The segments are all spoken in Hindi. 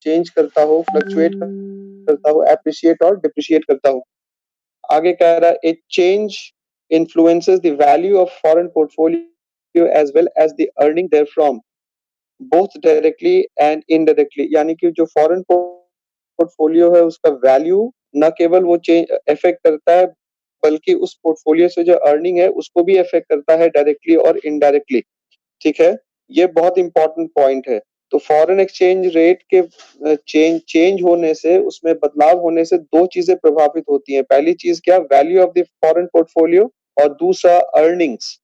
चेंज करता हो, फ्लक्चुएट करता हो, एप्रिशिएट और डिप्रिशिएट करता हो। आगे कह रहा है, a change influences the value of foreign portfolio as well as the earning therefrom, both directly and indirectly. यानी कि जो फॉरेन पोर्टफोलियो है उसका वैल्यू न केवल वो चेंज इफेक्ट करता है, बल्कि उस पोर्टफोलियो से जो अर्निंग है उसको भी इफेक्ट करता है डायरेक्टली और इनडायरेक्टली। ठीक है, ये बहुत इंपॉर्टेंट पॉइंट है। तो फॉरेन एक्सचेंज रेट के चेंज होने से, उसमें बदलाव होने से दो चीजें प्रभावित होती हैं। पहली चीज क्या, value of the foreign portfolio, और दूसरा अर्निंग्स,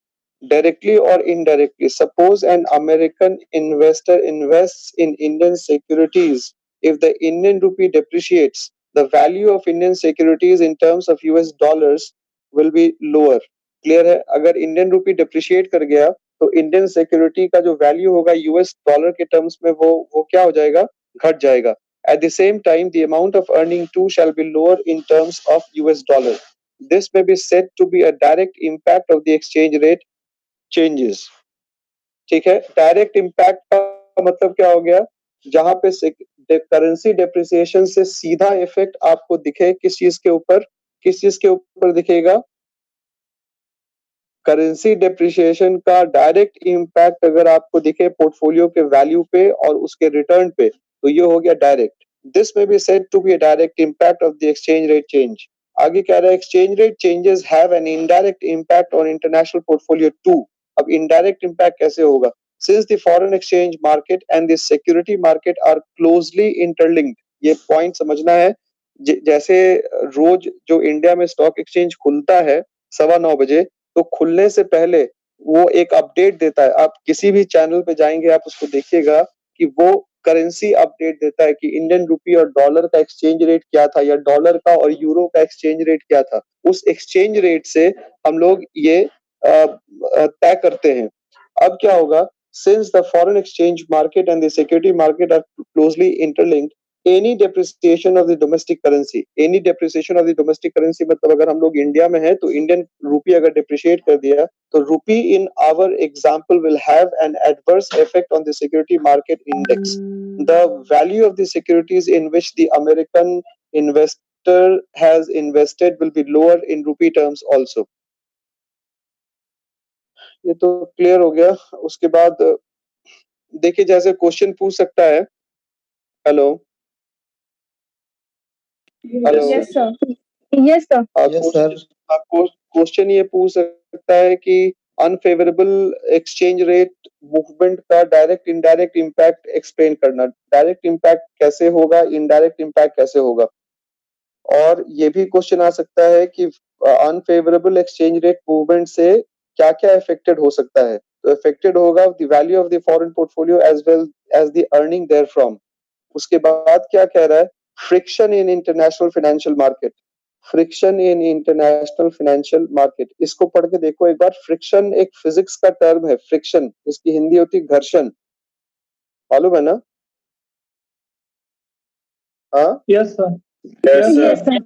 डायरेक्टली और indirectly. Suppose an American investor invest in Indian securities, if the Indian rupee depreciates, the value of Indian securities in terms of US dollars will be lower. Clear है? अगर इंडियन रूपी डिप्रिशिएट कर गया तो इंडियन सिक्योरिटी का जो वैल्यू होगा यूएस डॉलर के टर्म्स में वो क्या हो जाएगा, घट जाएगा। At the same time the amount of earning to shall be lower in terms of US dollar. This may be said to be a direct impact of the exchange rate changes। ठीक है, डायरेक्ट इम्पैक्ट का मतलब क्या हो गया, जहां पे करेंसी डेप्रिसिएशन से सीधा इफेक्ट आपको दिखे, किस चीज के ऊपर, किस चीज के ऊपर दिखेगा, करेंसी डेप्रिसिएशन का डायरेक्ट इम्पैक्ट अगर आपको दिखे पोर्टफोलियो के वैल्यू पे और उसके रिटर्न पे, तो ये हो गया direct. This may be said to be a direct impact of the exchange rate change. आगे कह रहा है, exchange rate changes have an indirect impact on international portfolio too. अब इनडायरेक्ट इम्पैक्ट कैसे होगा, since the foreign exchange market and the security market are closely interlinked. ये पॉइंट समझना है। जैसे रोज जो इंडिया में स्टॉक एक्सचेंज खुलता है 9:15 बजे, तो खुलने से पहले वो एक अपडेट देता है। आप किसी भी चैनल पे जाएंगे, आप उसको देखिएगा कि वो करेंसी अपडेट देता है कि इंडियन रूपी और डॉलर का एक्सचेंज रेट क्या था, या डॉलर का और यूरो का एक्सचेंज रेट क्या था। उस एक्सचेंज रेट से हम लोग ये तय करते हैं। अब क्या होगा, since the foreign exchange market and the security market are closely interlinked, any depreciation of the domestic currency, any depreciation of the domestic currency मतलब अगर हम लोग इंडिया में है तो इंडियन रूपी अगर डिप्रिशिएट कर दिया, तो rupee in our example will have an adverse effect on the security market index. The value of the securities in which the American investor has invested will be lower in rupee terms also. ये तो क्लियर हो गया। उसके बाद देखिए, जैसे क्वेश्चन पूछ सकता है, hello hello, yes sir, yes sir, yes sir. Question ये पूछ सकता है कि अनफेवरेबल एक्सचेंज रेट मूवमेंट का डायरेक्ट इनडायरेक्ट इम्पैक्ट एक्सप्लेन करना। डायरेक्ट इम्पैक्ट कैसे होगा, इनडायरेक्ट इम्पैक्ट कैसे होगा। और ये भी क्वेश्चन आ सकता है कि अनफेवरेबल एक्सचेंज रेट मूवमेंट से क्या क्या इफेक्टेड हो सकता है। तो इफेक्टेड होगा the value of the foreign portfolio as well as the earning therefrom. उसके बाद क्या कह रहा है, friction in international financial market, friction in international financial market. इसको पढ़ के देखो एक बार। फ्रिक्शन एक फिजिक्स का टर्म है, फ्रिक्शन, इसकी हिंदी होती है घर्षण, मालूम है ना? हाँ, यस सर। यस सर,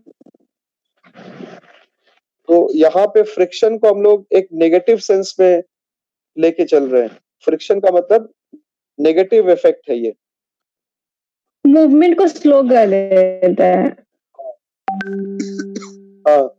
तो यहाँ पे फ्रिक्शन को हम लोग एक नेगेटिव सेंस में लेके चल रहे हैं। फ्रिक्शन का मतलब नेगेटिव इफेक्ट है ये। मूवमेंट को स्लो कर देता है। हाँ,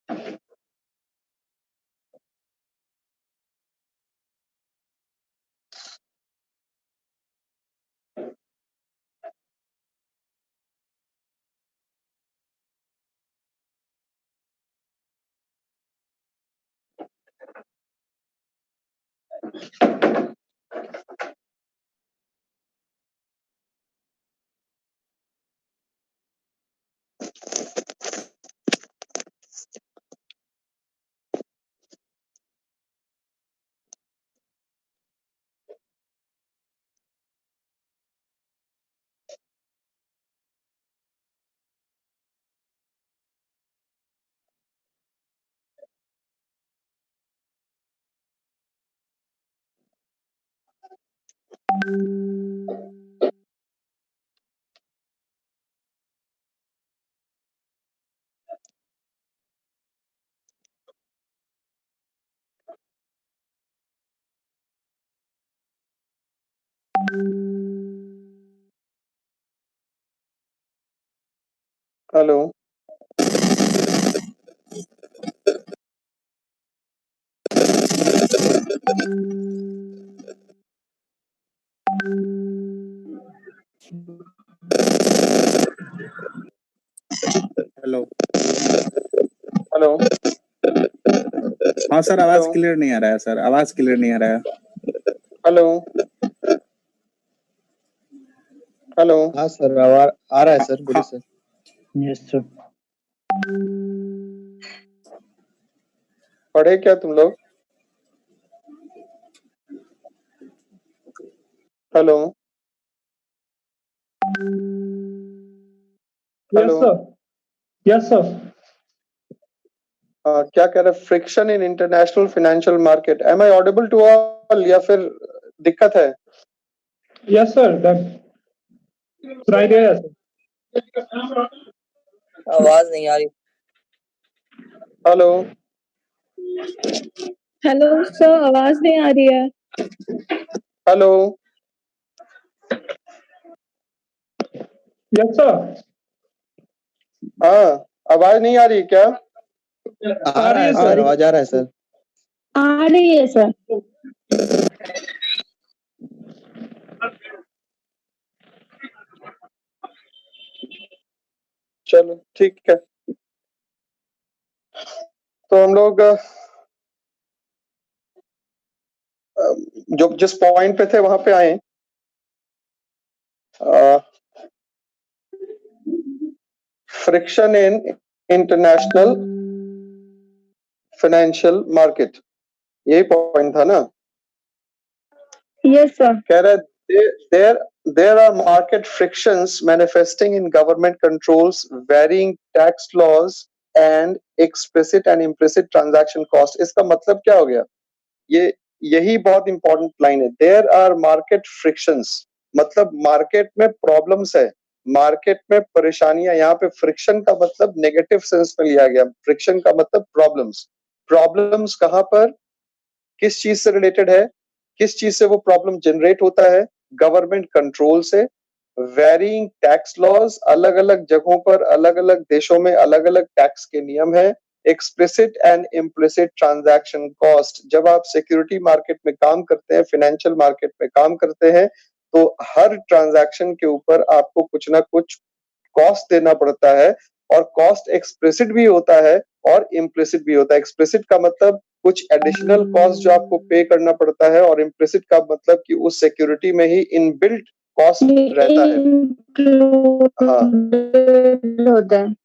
हेलो। हेलो। हेलो। हाँ सर, आवाज हेलो। क्लियर नहीं आ रहा है सर, आवाज क्लियर नहीं आ रहा है। हेलो। हेलो। हाँ सर, आवाज आ रहा है सर, बोलिए सर। Yes sir. पढ़े क्या तुम लोग? Hello. Yes sir. Yes sir. क्या कह रहे? Friction in international financial market. Am I audible to all या फिर दिक्कत है? यस सर, फ्राइडे है सर। आवाज नहीं आ रही। हेलो। हेलो सर, आवाज नहीं आ रही है। हेलो। Yes sir. हाँ, आवाज नहीं आ रही क्या? आ रहा है सर, आवाज आ रहा है सर। आ रही है सर। चलो ठीक है, तो हम लोग जो जिस पॉइंट पे थे वहां पे आए। Friction in international financial market, यही पॉइंट था ना? Yes sir. कह रहे there are market frictions manifesting in government controls, varying tax laws and explicit and implicit transaction cost। इसका मतलब क्या हो गया? यही बहुत इंपॉर्टेंट लाइन है। देयर आर मार्केट फ्रिक्शंस, मतलब मार्केट में प्रॉब्लम्स है, मार्केट में परेशानियां। यहाँ पे फ्रिक्शन का मतलब नेगेटिव सेंस में लिया गया। फ्रिक्शन का मतलब प्रॉब्लम्स। प्रॉब्लम्स कहां पर, किस चीज से रिलेटेड है, किस चीज से वो प्रॉब्लम जनरेट होता है? गवर्नमेंट कंट्रोल से। वेरिंग टैक्स लॉज, अलग अलग जगहों पर, अलग अलग देशों में अलग अलग टैक्स के नियम है। Explicit and implicit transaction cost, जब आप सिक्योरिटी मार्केट में काम करते हैं, फाइनेंशियल मार्केट में काम करते हैं, तो हर ट्रांजैक्शन के ऊपर आपको कुछ ना कुछ कॉस्ट देना पड़ता है। और कॉस्ट एक्सप्लिसिट भी होता है और इम्प्लिसिट भी होता है। एक्सप्लिसिट का मतलब कुछ एडिशनल कॉस्ट जो आपको पे करना पड़ता है, और इम्प्लिसिट का मतलब कि उस सिक्योरिटी में ही इनबिल्ट कॉस्ट रहता है। हाँ, होता है।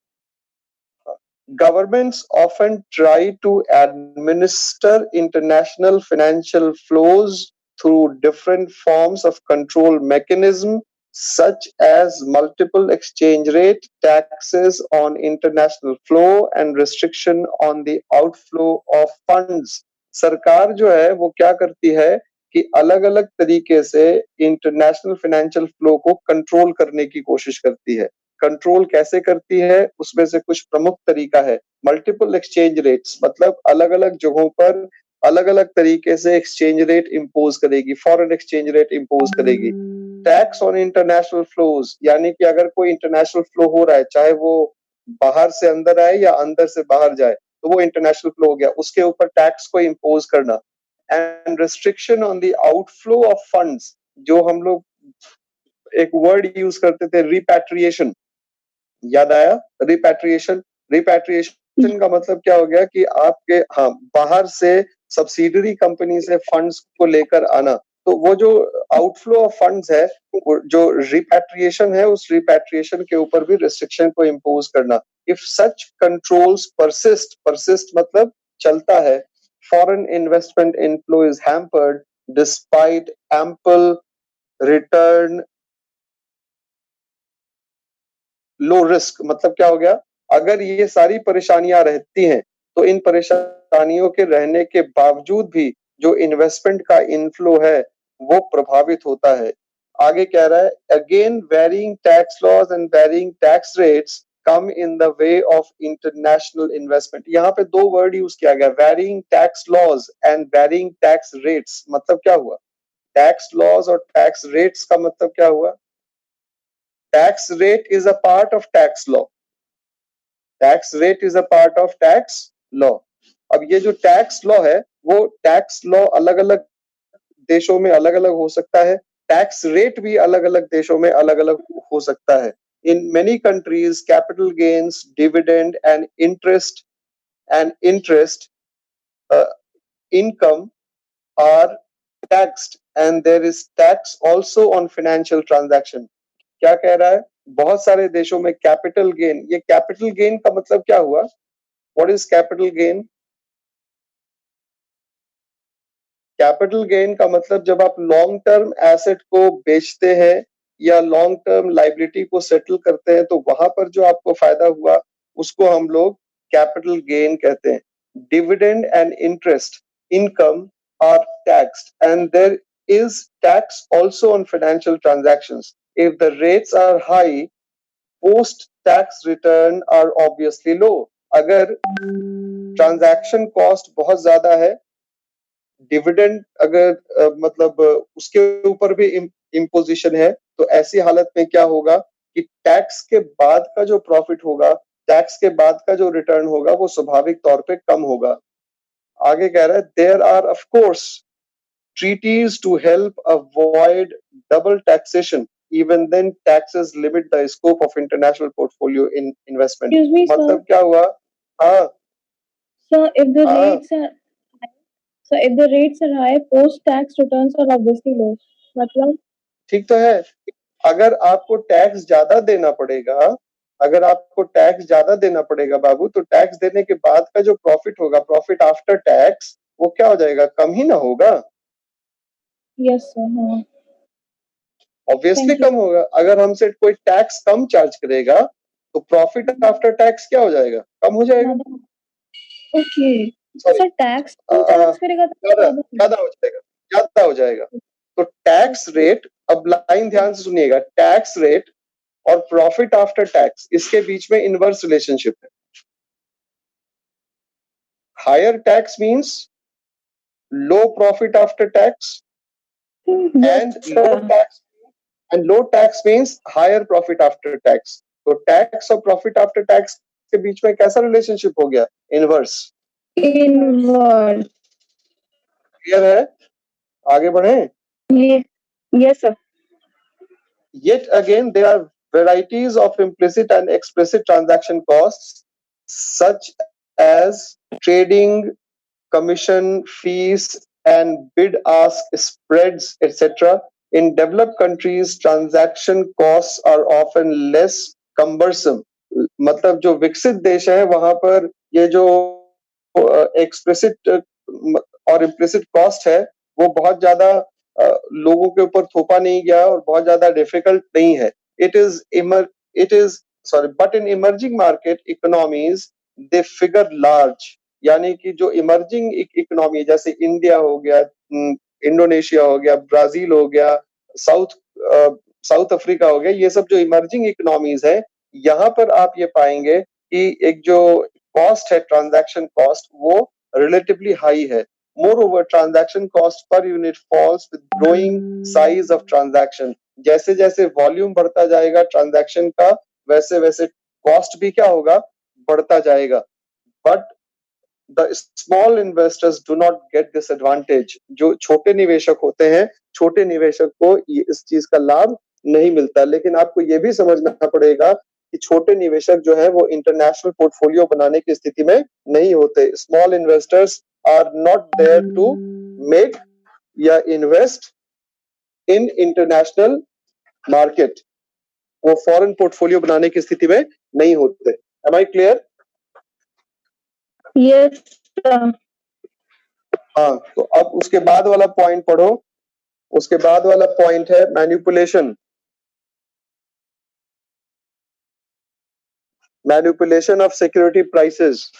governments often try to administer international financial flows through different forms of control mechanism, such as multiple exchange rate, taxes on international flow and restriction on the outflow of funds। सरकार जो है वो क्या करती है कि अलग अलग तरीके से इंटरनेशनल फाइनेंशियल फ्लो को कंट्रोल करने की कोशिश करती है। कंट्रोल कैसे करती है, उसमें से कुछ प्रमुख तरीका है। मल्टीपल एक्सचेंज रेट्स, मतलब अलग अलग जगहों पर अलग अलग तरीके से एक्सचेंज रेट इंपोज करेगी, फॉरेन एक्सचेंज रेट इंपोज करेगी। टैक्स ऑन इंटरनेशनल फ्लोज, यानी कि अगर कोई इंटरनेशनल फ्लो हो रहा है, चाहे वो बाहर से अंदर आए या अंदर से बाहर जाए, तो वो इंटरनेशनल फ्लो हो गया, उसके ऊपर टैक्स को इम्पोज करना। And restriction on the outflow of funds, जो हम लोग एक वर्ड यूज करते थे रिपैट्रिएशन, याद आया? रिपैट्रिएशन, रिपैट्रिएशन का मतलब क्या हो गया कि आपके बाहर से सब्सिडरी कंपनी से फंड्स को लेकर आना। तो वो जो आउटफ्लो ऑफ फंड्स है, जो रिपैट्रिएशन है, उस रिपैट्रिएशन के ऊपर भी रिस्ट्रिक्शन को इम्पोज करना। इफ सच कंट्रोल्स परसिस्ट मतलब चलता है, foreign investment inflow is hampered despite ample return low risk. मतलब क्या हो गया, अगर ये सारी परेशानियां रहती हैं तो इन परेशानियों के रहने के बावजूद भी जो इन्वेस्टमेंट का इनफ्लो है वो प्रभावित होता है। आगे कह रहा है, again varying tax laws and varying tax rates come in the way of international investment. यहाँ पे दो वर्ड यूज किया गया, varying tax laws and varying tax rates. मतलब क्या हुआ, टैक्स लॉज और टैक्स रेट्स का मतलब क्या हुआ? Tax rate is a part of tax law. Tax rate is a part of tax law. अब ये जो टैक्स लॉ है वो टैक्स लॉ अलग अलग देशों में अलग अलग हो सकता है, टैक्स रेट भी अलग अलग देशों में अलग अलग हो सकता है। In many countries, capital gains, dividend and interest income are taxed and there is tax also on financial transaction. क्या कह रहा है, बहुत सारे देशों में कैपिटल गेन, ये कैपिटल गेन का मतलब क्या हुआ? What is capital gain? Capital gain का मतलब जब आप लॉन्ग टर्म एसेट को बेचते हैं या लॉन्ग टर्म लायबिलिटी को सेटल करते हैं तो वहां पर जो आपको फायदा हुआ उसको हम लोग कैपिटल गेन कहते हैं। Dividend and interest income are taxed and there is tax also on financial transactions. If the rates are high, post-tax return are obviously low. अगर transaction cost बहुत ज्यादा है, dividend अगर मतलब उसके ऊपर भी imposition है, तो ऐसी हालत में क्या होगा कि टैक्स के बाद का जो प्रॉफिट होगा, टैक्स के बाद का जो रिटर्न होगा वो स्वाभाविक तौर पे कम होगा। आगे कह रहा है, there are of course treaties to help avoid double taxation. Even then taxes limit the scope of international portfolio in investment. Excuse me, मतलब sir. क्या हुआ? हाँ So if the हाँ rates are high, post-tax returns are obviously low. मतलब ठीक तो है। अगर आपको टैक्स ज्यादा देना पड़ेगा, अगर आपको टैक्स ज्यादा देना पड़ेगा बाबू, तो टैक्स देने के बाद का जो प्रॉफिट होगा, प्रॉफिट आफ्टर टैक्स, वो क्या हो जाएगा? कम ही ना होगा? yes sir. हाँ. Obviously Thank you. कम होगा। अगर हमसे कोई टैक्स कम चार्ज करेगा तो प्रॉफिट आफ्टर टैक्स क्या हो जाएगा? कम हो जाएगा। Okay. Sorry, sir tax charge करेगा तो ज्यादा ज्यादा हो जाएगा, ज्यादा हो जाएगा। तो टैक्स रेट, अब लाइन ध्यान से सुनिएगा, टैक्स रेट और प्रॉफिट आफ्टर टैक्स, इसके बीच में इनवर्स रिलेशनशिप है। Higher tax means low profit after tax and low tax means higher profit after tax. तो टैक्स और प्रॉफिट आफ्टर टैक्स के बीच में कैसा रिलेशनशिप हो गया? इनवर्स। inverse. क्लियर है? आगे बढ़े। Yes sir. Yet again there are varieties of implicit and explicit transaction costs such as trading, commission, fees and bid ask spreads etc. In developed countries transaction costs are often less cumbersome. मतलब जो विकसित देश है वहां पर ये जो एक्सप्लिसिट और इम्प्लिसिट कॉस्ट है वो बहुत ज्यादा लोगों के ऊपर थोपा नहीं गया और बहुत ज्यादा डिफिकल्ट नहीं है। It is sorry but in emerging market economies they figure large. यानी कि जो इमर्जिंग इकोनॉमी जैसे इंडिया हो गया, इंडोनेशिया हो गया, ब्राजील हो गया, साउथ अफ्रीका हो गया, ये सब जो इमर्जिंग इकोनॉमीज है, यहाँ पर आप ये पाएंगे कि एक जो कॉस्ट है, ट्रांजैक्शन कॉस्ट, वो रिलेटिवली हाई है। Moreover, transaction cost per unit falls with growing size of transaction. जैसे जैसे वॉल्यूम बढ़ता जाएगा ट्रांजैक्शन का, वैसे वैसे कॉस्ट भी क्या होगा? बढ़ता जाएगा। But the small investors do not get this advantage. जो छोटे निवेशक होते हैं, छोटे निवेशक को इस चीज का लाभ नहीं मिलता। लेकिन आपको ये भी समझना पड़ेगा कि छोटे निवेशक जो है वो इंटरनेशनल पोर्टफोलियो बनाने की स्थिति में नहीं होते। Small investors are not there to make या इन्वेस्ट इन इंटरनेशनल मार्केट। वो फॉरेन पोर्टफोलियो बनाने की स्थिति में नहीं होते। Am I clear? Yes, sir. हाँ, तो अब उसके बाद वाला पॉइंट पढ़ो। उसके बाद वाला पॉइंट है manipulation. Manipulation of security prices.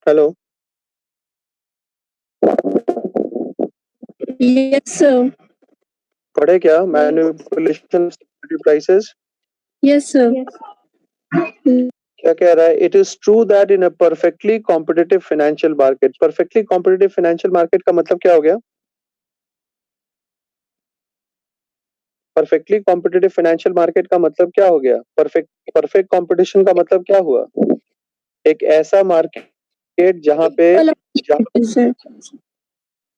Hello, Yes, sir. पढ़े क्या? Manipulation of security prices. Yes, sir. क्या कह रहा है? It is true that in a perfectly competitive financial market. Perfectly competitive financial market का मतलब क्या हो गया? परफेक्टली कॉम्पिटिटिव फाइनेंशियल मार्केट का मतलब क्या हो गया? परफेक्ट कंपटीशन का मतलब क्या हुआ? एक ऐसा मार्केट जहां पे Sir.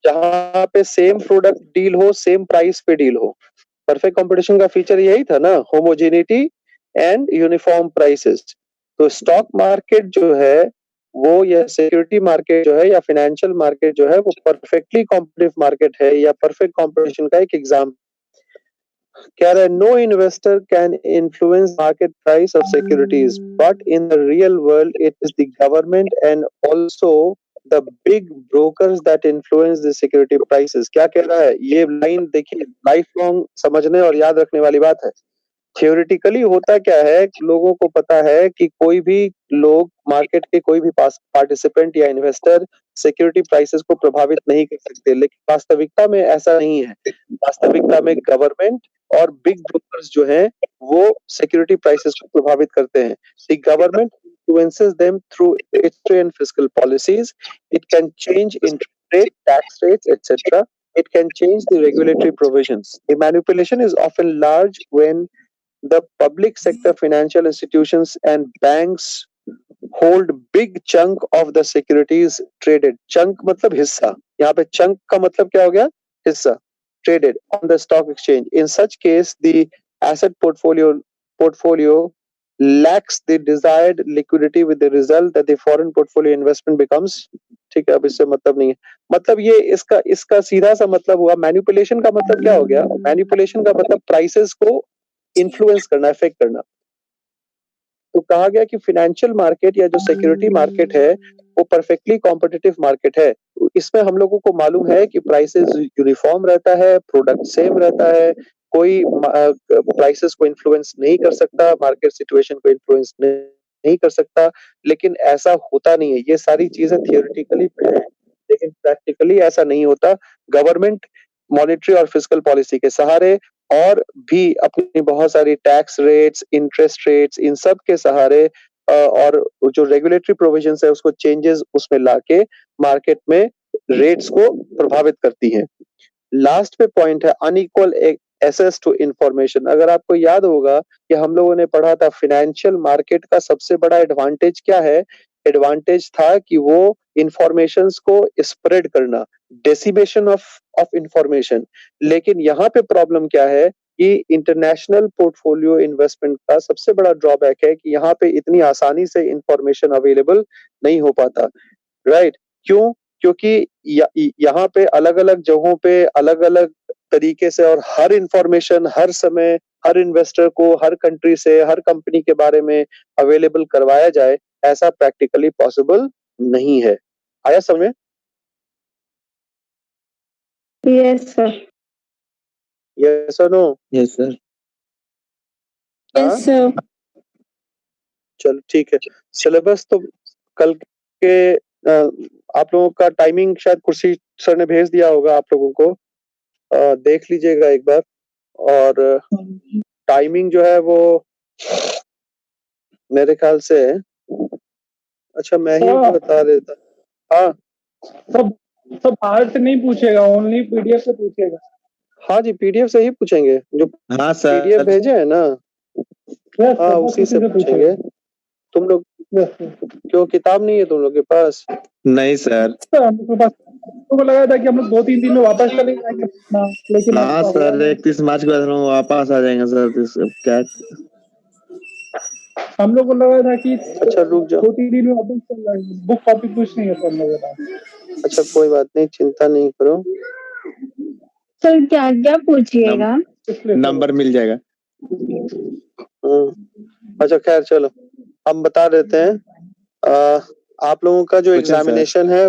जहां पे सेम प्रोडक्ट डील हो, सेम प्राइस पे डील हो। परफेक्ट कंपटीशन का फीचर यही था ना, होमोजेनिटी एंड यूनिफॉर्म प्राइसेस। तो स्टॉक मार्केट जो है वो, या सिक्योरिटी मार्केट जो है, या फाइनेंशियल मार्केट जो है, वो परफेक्टली कॉम्पिटिटिव मार्केट है या परफेक्ट कंपटीशन का एक एग्जाम। कह रहा है no investor can influence market price of securities, but in the real world it is the government and also the big brokers that influence the security prices. क्या कह रहा है? ये लाइन देखिए, लाइफ लॉन्ग समझने और याद रखने वाली बात है। थियोरिटिकली होता क्या है, लोगों को पता है कि कोई भी लोग, मार्केट के कोई भी पार्टिसिपेंट या इन्वेस्टर सिक्योरिटी प्राइसेस को प्रभावित नहीं कर सकते, लेकिन वास्तविकता में ऐसा नहीं है। वास्तविकता में गवर्नमेंट और बिग ब्रोकर्स जो हैं वो सिक्योरिटी प्राइसेस को प्रभावित करते हैं। The government influences them through its and fiscal policies. It can change interest rate, tax rates, etc. It can change the regulatory provisions. The manipulation is often large when the public sector financial institutions and banks hold big chunk of the securities traded. Chunk मतलब हिस्सा. यहाँ पे chunk का मतलब क्या हो गया? हिस्सा. Traded on the stock exchange. In such case, the asset portfolio lacks the desired liquidity with the result that the foreign portfolio investment becomes. ठीक है, अब इससे मतलब नहीं है. मतलब ये इसका सीधा सा मतलब हुआ. मैनिपुलेशन का मतलब क्या हो गया? मैनिपुलेशन का मतलब प्राइसेस को इन्फ्लुएंस करना, इफेक्ट करना. तो कहा गया कि फाइनेंशियल मार्केट या जो सिक्योरिटी मार्केट है वो परफेक्टली कॉम्पिटिटिव मार्केट है. इसमें हम लोगों को मालूम है कि प्राइसेस यूनिफॉर्म रहता है, प्रोडक्ट सेम रहता है, कोई प्राइसेस को इन्फ्लुएंस नहीं कर सकता, मार्केट सिचुएशन को इन्फ्लुएंस नहीं कर सकता. लेकिन ऐसा होता नहीं है. ये सारी चीजें थियोरेटिकली है, लेकिन प्रैक्टिकली ऐसा नहीं होता. गवर्नमेंट मॉनेटरी और फिस्कल पॉलिसी के सहारे और भी अपनी बहुत सारी टैक्स रेट्स, इंटरेस्ट रेट्स, इन सब के सहारे और जो रेगुलेटरी प्रोविजंस है उसको चेंजेस उसमें लाके मार्केट में रेट्स को प्रभावित करती हैं. लास्ट पे पॉइंट है अनइक्वल एक्सेस टू इंफॉर्मेशन. अगर आपको याद होगा कि हम लोगों ने पढ़ा था फाइनेंशियल मार्केट का सबसे बड़ा एडवांटेज क्या है? एडवांटेज था कि वो इंफॉर्मेशंस को स्प्रेड करना, डेसिमेशन ऑफ इंफॉर्मेशन. लेकिन यहाँ पे प्रॉब्लम क्या है कि इंटरनेशनल पोर्टफोलियो इन्वेस्टमेंट का सबसे बड़ा ड्रॉबैक है कि यहाँ पे इतनी आसानी से इंफॉर्मेशन अवेलेबल नहीं हो पाता. राइट? क्यों? क्योंकि यहाँ पे अलग अलग जगहों पे अलग अलग तरीके से और हर इंफॉर्मेशन हर समय हर इन्वेस्टर को हर कंट्री से हर कंपनी के बारे में अवेलेबल करवाया जाए, ऐसा प्रैक्टिकली पॉसिबल नहीं है. आया समझ में? Yes, sir. यस और no? Yes, sir. Yes, sir. चलो ठीक है. सिलेबस तो कल के आप लोगों का टाइमिंग शायद कुर्सी सर ने भेज दिया होगा आप लोगों को. देख लीजिएगा एक बार. और टाइमिंग जो है वो मेरे ख्याल से अच्छा मैं ही बता देता. हाँ सब बाहर से नहीं पूछेगा, ओनली पीडीएफ से पूछेगा. हाँ जी, पीडीएफ से ही पूछेंगे. जो हाँ सर. पीडीएफ भेजे है ना, Yes, हाँ sir, उसी से पूछेगा. पूछेंगे. तुम लोग Yes, sir. क्यों किताब नहीं है तुम लोग के पास? नहीं सर. सर, हम लोग के पास तो लगा था कि हम लोग 2-3 दिन में वापस चले जाएंगे अपना, लेकिन हाँ ऐसा हुआ सर, नहीं. 31 मार्च के बाद हम वापस आ जाएंगे सर. तो इसका क्या? हम लोग को लगा था कि अच्छा रुक जाओ. 2-3 दिन में वापस चल जाएंगे. बुक कॉपी कुछ नहीं है सर मेरे पास. अच्छा कोई बात नहीं, चिंता नहीं करो. सर क्या क्या पूछिएगा? इसलिए नंबर मिल जाएगा. अच्छा खैर चलो हम बता देते हैं. आप लोगों का जो पूछें सर. एग्जामिनेशन है,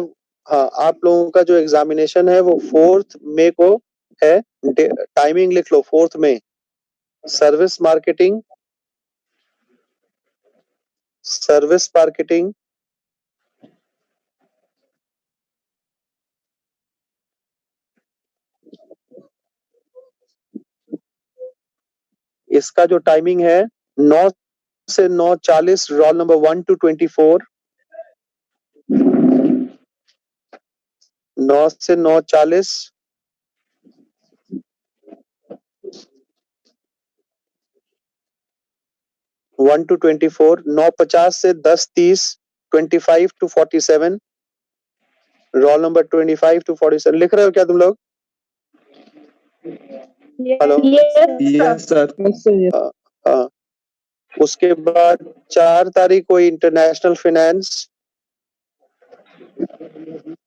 हाँ आप लोगों का जो एग्जामिनेशन है वो 4 मई को है. टाइमिंग लिख लो 4 मई. सर्विस मार्केटिंग, इसका जो टाइमिंग है 9 से 9:40 रोल नंबर 1 to 24. 9 से 9:40 1 to 24. 9:50 से 10:30 25 to 47. Roll number 25 to 47. लिख रहे हो क्या तुम लोग? हेलो. Yes sir. हाँ. उसके बाद 4 तारीख को इंटरनेशनल फाइनेंस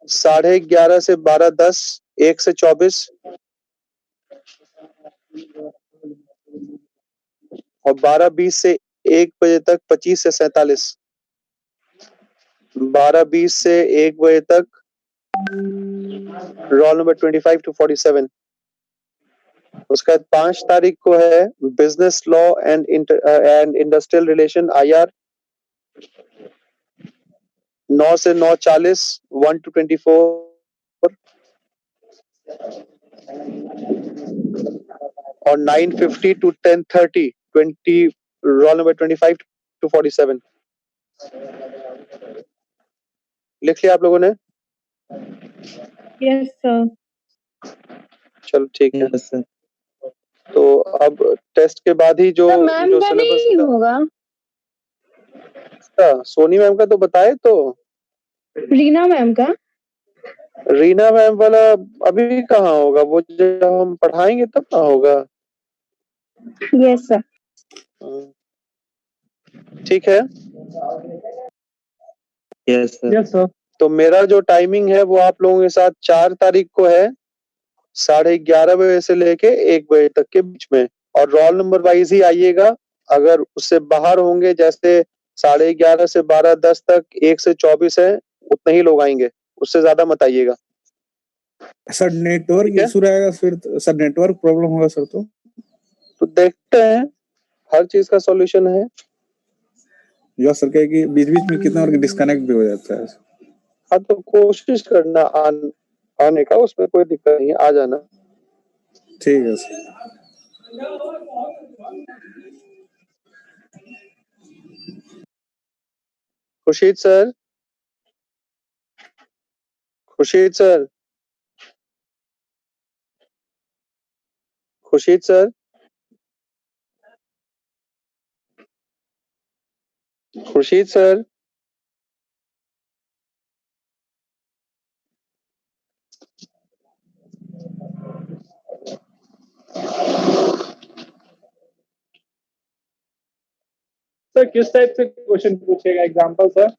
11:30 से 12:10, 1 से 24. और 12:20 से 1 बजे तक 25 से 47. 12:20 से 1 बजे तक रोल नंबर 25 to 47. उसके बाद 5 तारीख को है business law and industrial relation IR 9 से 9:40 1 to 24. और 9:50 to 10:30 20 रोल नंबर 25 to 47. लिख लिया आप लोगों ने? Yes sir. चलो ठीक है। Yes sir. तो अब टेस्ट के बाद ही जो मैम जो का सिलेबस नहीं होगा? का सोनी मैम का तो बताए तो। रीना मैम का? रीना मैम वाला अभी कहाँ होगा, वो जब हम पढ़ाएंगे तब ना होगा। Yes sir. ठीक है। Yes sir. Yes sir. तो मेरा जो टाइमिंग है वो आप लोगों के साथ 4 तारीख को है, 11:30 बजे से लेके 1 बजे तक के बीच में। और रोल नंबर वाइज ही आइएगा। अगर उससे बाहर होंगे, जैसे 11:30 से 12:10 तक, 1 से 24 है, उतने ही लोग आएंगे, उससे ज्यादा मत आइएगा। सर नेटवर्क ठीक है? इशू रहेगा फिर सर, नेटवर्क प्रॉब्लम होगा सर तो देखते हैं, हर चीज का सॉल्यूशन है। जो सर कहे कि बीच बीच में कितना और डिस्कनेक्ट भी हो जाता है। हाँ, तो कोशिश करना आने का, उसमें कोई दिक्कत नहीं है, आ जाना। ठीक है sir. Khurshid sir, Khurshid sir, Khurshid sir, Khurshid sir. Sir किस टाइप से क्वेश्चन पूछेगा, एग्जांपल सर?